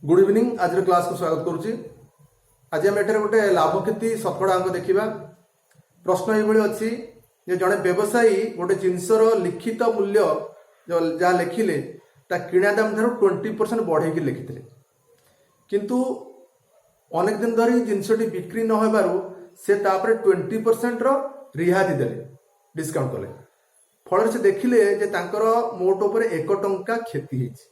Good evening. आज class को स्वागत करुच्ची। आज आम एठार गोटे लाभ क्षति शतकड़ा अंक देखा। प्रश्न ये अच्छी जड़े व्यवसायी गोटे जिनसर लिखित मूल्य जहाँ लिखिले किणा दाम ठार 20% बढ़े लिखी किंतु अनेक दिन धरी जिनसटी बिक्री न होबारु से तापर 20% रिहाती देले डिस्काउंट कले। फल से देखिले जे तांकर मोट उपर 1 टंका क्षति होती।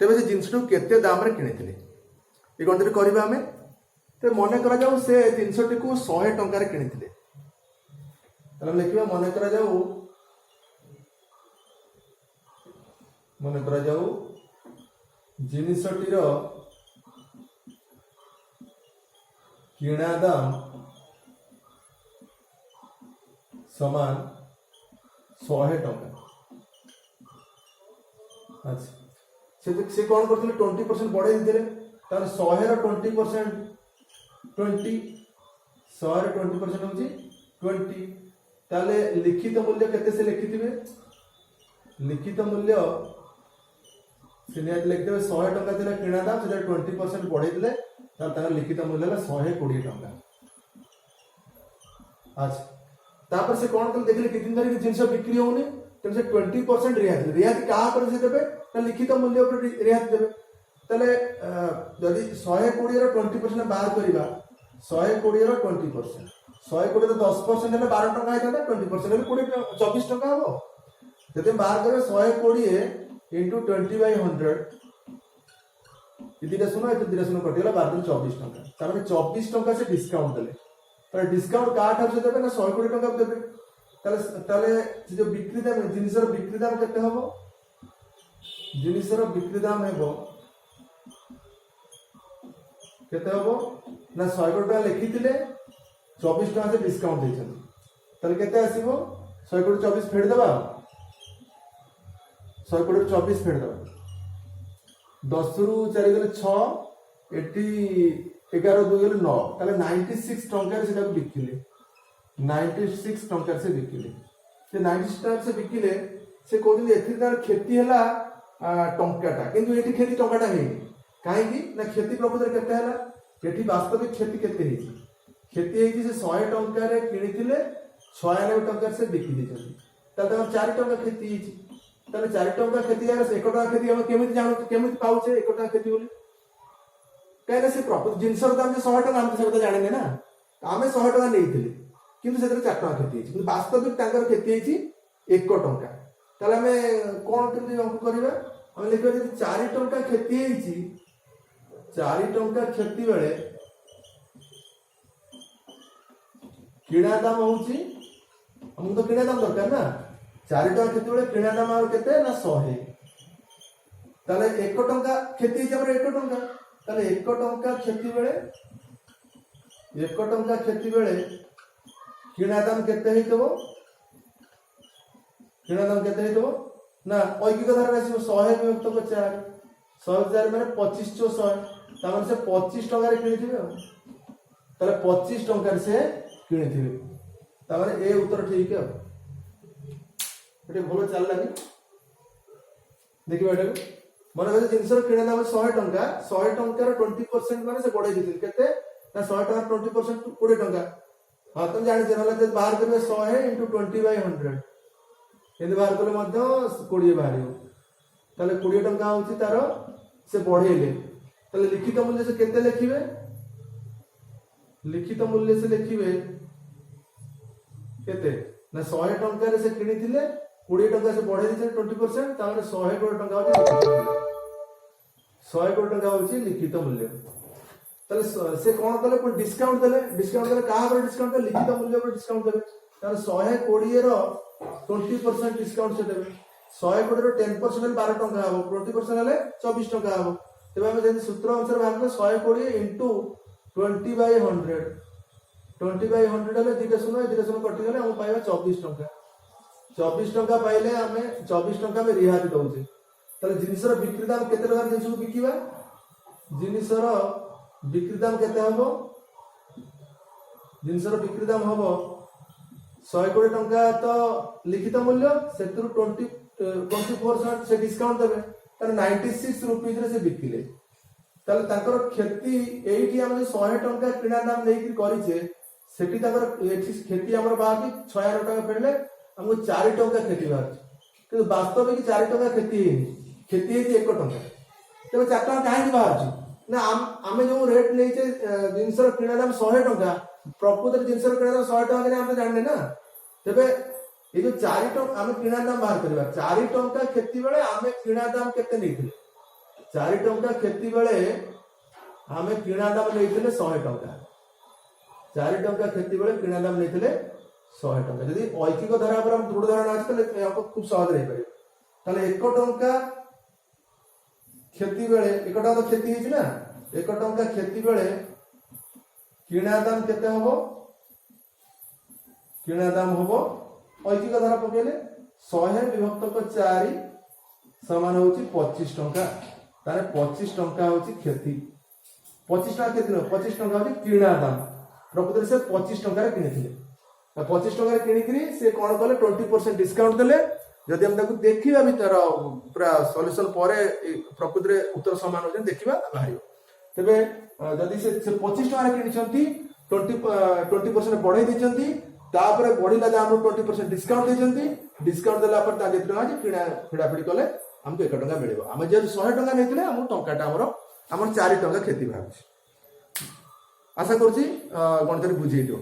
तेज से जिनस केते दाम रे किଣିथिले ये गणति करबा हमें। तो मन करा जाऊ से जिनसटी को 100 टंका रे किଣିथिले। तले लिखिबा मन करा जाऊ जिनसटी रो किणा दाम समान 100 टंका। अच्छा से कौन करते 20% बढ़े देते 100 रो 20% 20 100 रो 20% होची 20। ताले लिखित मूल्य केते से लिखिथिबे? लिखित मूल्य से नियत लिखते 100 टंका थिला किणा दाम से 20% बढ़े दिले तार लिखित मूल्य ला 120 टंका। अच्छा तापर से कौन कर देखले कितन धरी जिनस बिक्री होउनी तो से 20% रियायत रियायत का पर से देबे ना लिखित मूल्य पर रियायत देबे। तले यदि 120 रो 20% बाहर करिबा 120 रो 20% 120 रो 10% हेले 12 टंका आइता 20% हेले 24 टंका हो। जदि बाहर करे 120 into 20/100 इदिटा सुनो एत दिरा सुनो कटिला 12 24 टंका तार 24 टंका से डिस्काउंट देले। पर डिस्काउंट का ठार से देबे ना 120 टंका देबे। ताले जो बिक्री दाम जिनिसर बिक्री दाम केते हबो? जिनिसर बिक्री दाम हेबो केते हबो ना 100 टंका लिखिथिले 24 टंका से डिस्काउंट देछन ताले केते आसीबो? 100 को 24 फेड देबा 100 को 24 फेड देबा 10 रु 4 गेले 6 एटी 11 2 गेले 9 ताले 96 टंका से बिकिले 96 टंका से बिकिले से 96 टंका से बिकिले से कहते एथि तार क्षति हला टंकाटा किंतु एठी क्षति टंकाटा हे काहे कि ना क्षति प्रकृति रे केते हला एठी वास्तविक क्षति केते हे क्षति हे से 100 टंका रे किनिथिले 96 टंका से बिकि दिछन ताले 4 टंका क्षति हे ताले 4 टंका क्षति जागा 1 टंका क्षति हम केमिति जानु केमिति पाउछे 1 टंका क्षति बोली काहे से प्रकृति जिनसर दाम 100 टंका हम से जाने ना आमे 100 टंका नेइथिले किंतु से 4 टंका क्षति हे किंतु वास्तविक तांकर क्षति हे 1 टंका। ताले हमें कोन केमिति अंक करबा हम लिखबा जे 4 टंका क्षति हेची 4 टंका क्षति बेले किणा दाम होची हम तो किणा दाम दरकार ना 4 टंका क्षति बेले किणा दाम और केते ना 100 हे ताले 1 टंका क्षति हेची हमर 1 टंका ताले 1 टंका क्षति बेले 1 टंका क्षति बेले किणा दाम केते हेतबो? किणा दाम केते हेतबो ना ऐकिक धारा आसीबो 100 विभक्त 4 100 माने 25 चो 100 तामन से 25 टंका रे किनिथिबे ताले 25 टंका से किनिथिबे तामने ए उत्तर ठीक है। एटे भलो चललानी देखिबा एटा मन कहे जिनसर किणा दाम 100 टंका रो 20% माने से बढ़ाई दिथिल केते ना 100 टंका 20% 20 टंका। हां तुम जानि जेनला जे बाहर करबे 100 into 20/100 यदि बाहर कले मध्य 20 बाहरियो ताले 20 टंका होची तार से बढ़ेले ताले लिखित मूल्य से केते लिखिबे? लिखित मूल्य से लिखिबे केते ना 100 टंका रे से किनिथिले 20 टंका से बढ़े दिसे 20% तारे 100 कोटी टंका होची 100 कोटी टंका होची लिखित मूल्य। ताले से कोन कले पर डिस्काउंट देले कहा पर डिस्काउंट लिखित मूल्य पर डिस्काउंट देले तार 120 रो 20% डिस्काउंट से देबे 100 कोटी रो 10% 12 टंका हबो 20% हेले 24 टंका हबो। तबे हम जदि सूत्र अनुसार भाग 120 into 20/100 20/100 हेले दिटा सुनो कटि गेले हम पाइबा 24 टंका 24 टंका पाइले हमें 24 टंका में रिहाती दउचे। ताले जिनिसर बिक्री दाम केते टका जिनिस बिकिबा? जिनिसर बिक्री दाम केते हबो? जिनिसर बिक्री दाम हबो 120 टंका तो लिखित मूल्य से 24% से डिस्काउंट देबे तार 96 रुपीस रे से बिकिले ताले तांकर खेती एठी हम जो 100 टंका किणा दाम नेकी करिचे सेठी तांकर एठी खेती हमर बाकी 6 टंका फेरले हमको 4 टंका खेती बात कि वास्तव में 4 टंका खेती है 1 टंका तबे 4 टंका काहे बाहर ना आमे जो रेट लेचे जिनसर किणा दाम 100 टंका प्रकृत जिनसर किणा दाम 100 टंका ने हम जानने ना तबे ये जो 4 टंका आमे किणा दाम बाहर करबा 4 टंका खेती बेले आमे किणा दाम केते नेथिले 4 टंका खेती बेले आमे किणा दाम नेथिले 100 टंका 4 टंका खेती बेले किणा दाम नेथिले 100 टंका यदि ऐकिक धारा पर हम दृढ़ धारणा अछि तले याको खूब सहज रहि पारे तले 1 टंका खेती बेले 1 टंका तो खेती हिच ना 1 टंका खेती बेले किणा दाम केते हबो किणा दाम हबो ऐकिक धारा पकेले 100 विभक्त 4 समान होची 25 टंका तारे 25 टंका होची खेती 25 टंका खेती न 25 टंका होची किणा दाम प्रकृत से 25 टंका रे किनिथिले 25 टंका रे किनिकरी से कोन कले 20% डिस्काउंट देले जदि हम ताकू देखिबा भीतर पूरा सॉल्यूशन परे प्रकृत रे उत्तर समान होजन देखिबा बाहरियो तबे जदि से 25 टंका रे किनिछंती 20% बढ़ाई देछंती तापर बढ़िला दाम 20% डिस्काउंट देछंती डिस्काउंट देला पर ता केते टंका किणा फिडाफिडी कले हमको 1 टंका मिलिबो हम जे 100 टंका नेथिले हम टंकाटा हमर 4 टंका खेती भाबछि आशा करछि गणित बुझेइ दियो।